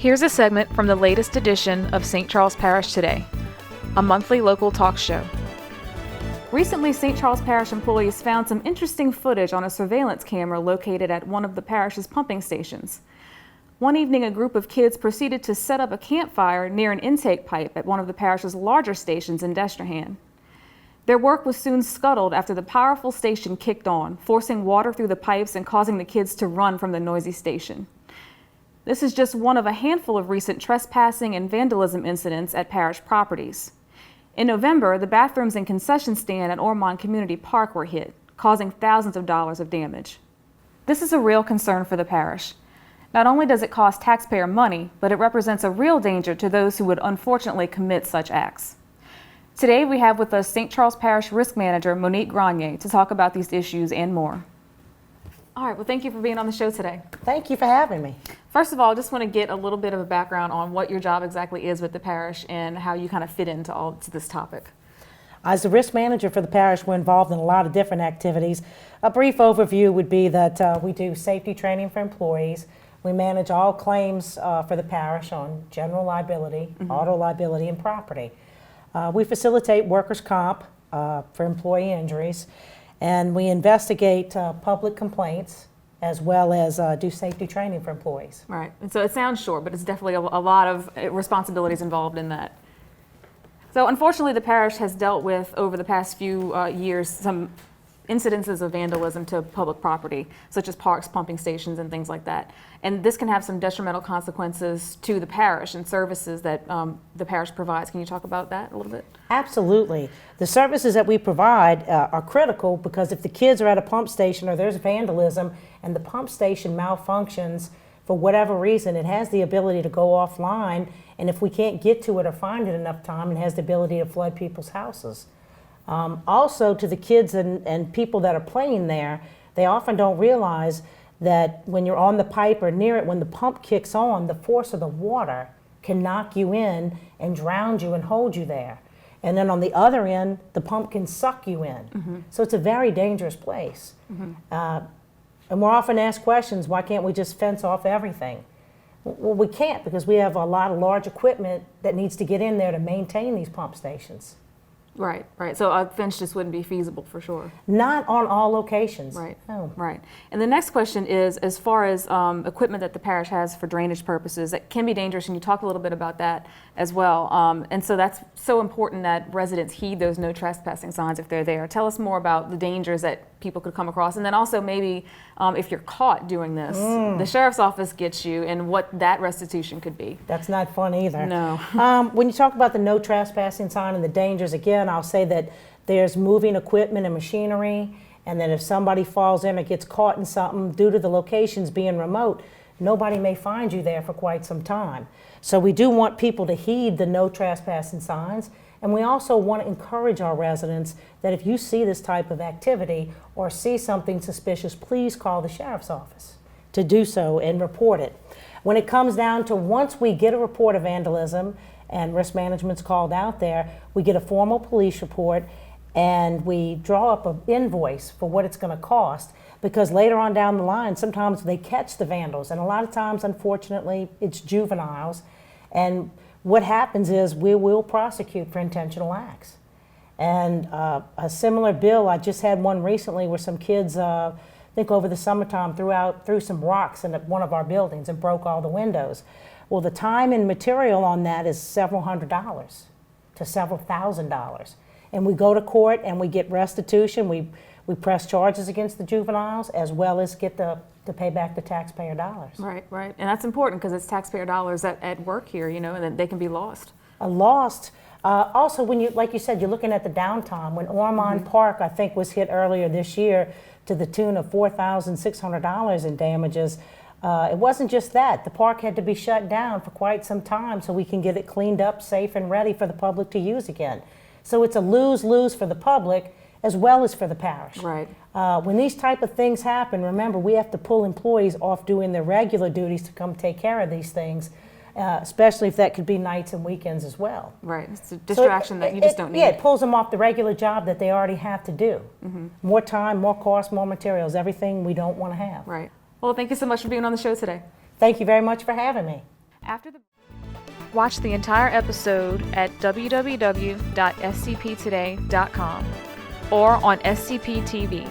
Here's a segment from the latest edition of St. Charles Parish Today, a monthly local talk show. Recently, St. Charles Parish employees found some interesting footage on a surveillance camera located at one of the parish's pumping stations. One evening, a group of kids proceeded to set up a campfire near an intake pipe at one of the parish's larger stations in Destrehan. Their work was soon scuttled after the powerful station kicked on, forcing water through the pipes and causing the kids to run from the noisy station. This is just one of a handful of recent trespassing and vandalism incidents at parish properties. In November, the bathrooms and concession stand at Ormond Community Park were hit, causing thousands of dollars of damage. This is a real concern for the parish. Not only does it cost taxpayer money, but it represents a real danger to those who would unfortunately commit such acts. Today we have with us St. Charles Parish Risk Manager Monique Grenier to talk about these issues and more. All right, well, thank you for being on the show today. Thank you for having me. First of all, I just want to get a little bit of a background on what your job exactly is with the parish and how you kind of fit into this topic. As the risk manager for the parish, we're involved in a lot of different activities. A brief overview would be that we do safety training for employees. We manage all claims for the parish on general liability, auto liability, and property. We facilitate workers' comp for employee injuries, and we investigate public complaints as well as do safety training for employees. Right, and so it sounds short, but it's definitely a lot of responsibilities involved in that. So unfortunately, the parish has dealt with, over the past few years, some incidences of vandalism to public property, such as parks, pumping stations, and things like that. And this can have some detrimental consequences to the parish and services that the parish provides. Can you talk about that a little bit? Absolutely. The services that we provide are critical because if the kids are at a pump station or there's vandalism and the pump station malfunctions for whatever reason, it has the ability to go offline, and if we can't get to it or find it enough time, it has the ability to flood people's houses. Also, to the kids and people that are playing there, they often don't realize that when you're on the pipe or near it, when the pump kicks on, the force of the water can knock you in and drown you and hold you there. And then on the other end, the pump can suck you in. So it's a very dangerous place. And we're often asked questions, why can't we just fence off everything? Well, we can't, because we have a lot of large equipment that needs to get in there to maintain these pump stations. Right, right. So a fence just wouldn't be feasible for sure. Not on all locations. Right, no. Right. And the next question is, as far as equipment that the parish has for drainage purposes, that can be dangerous, and you talk a little bit about that as well. And so that's so important that residents heed those no trespassing signs if they're there. Tell us more about the dangers that people could come across, and then also maybe if you're caught doing this, the sheriff's office gets you, and what that restitution could be. That's not fun either. No. When you talk about the no trespassing sign and the dangers, again, I'll say that there's moving equipment and machinery, and that if somebody falls in or gets caught in something, due to the locations being remote, nobody may find you there for quite some time. So we do want people to heed the no trespassing signs, and we also want to encourage our residents that if you see this type of activity or see something suspicious, please call the sheriff's office to do so and report it. When it comes down to once we get a report of vandalism and risk management's called out there, we get a formal police report and we draw up an invoice for what it's going to cost, because later on down the line, sometimes they catch the vandals, and a lot of times, unfortunately, it's juveniles. And what happens is we will prosecute for intentional acts. And a similar bill, I just had one recently where some kids, I think over the summertime, threw some rocks into one of our buildings and broke all the windows. Well, the time and material on that is several $100s to several $1,000s. And we go to court and we get restitution. We press charges against the juveniles as well as get to pay back the taxpayer dollars. Right, right. And that's important because it's taxpayer dollars at work here, you know, and that they can be lost. Lost. Also, when you, like you said, you're looking at the downtime. When Ormond Park, I think, was hit earlier this year to the tune of $4,600 in damages, it wasn't just that. The park had to be shut down for quite some time so we can get it cleaned up, safe, and ready for the public to use again. So it's a lose-lose for the public as well as for the parish. Right. When these type of things happen, remember, we have to pull employees off doing their regular duties to come take care of these things, especially if that could be nights and weekends as well. Right. It's a distraction that you just don't need. Yeah, it pulls them off the regular job that they already have to do. More time, more cost, more materials, everything we don't want to have. Right. Well, thank you so much for being on the show today. Thank you very much for having me. Watch the entire episode at www.scptoday.com or on SCP TV.